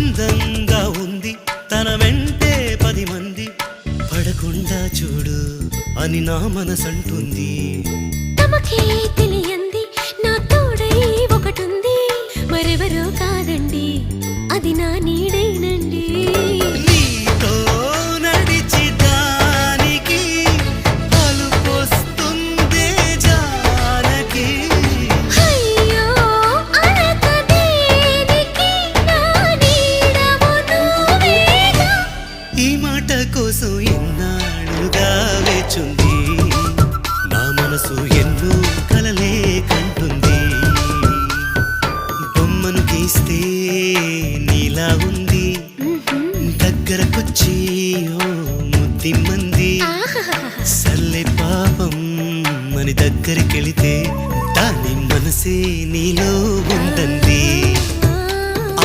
అందంగా ఉంది తన వెంటే 10 మంది పడకుండా చూడు అని నా మనసంటుంది. తమకే తెలియంది నా తోడై ఒకటుంది, మరెవరో కాదండి అది నా నీడేనండి. నీతో నడిచి దానికి అలుపొస్తుందే జానకి. అయ్యో అనక దేనికి నా నీడవు నువ్వేగా. ఈ మాట కోసం ఎన్నాళ్ళుగా వేచుంది నా మనసు ఎన్నో కలలే కంటుంది. బొమ్మను గీస్తే నీలా ఉంది దగ్గరకొచ్చి ఓ ముద్దిమ్మంది. సల్లే పాపం అని దగ్గరికెళితే దాని మనసే నీలో ఉందంది.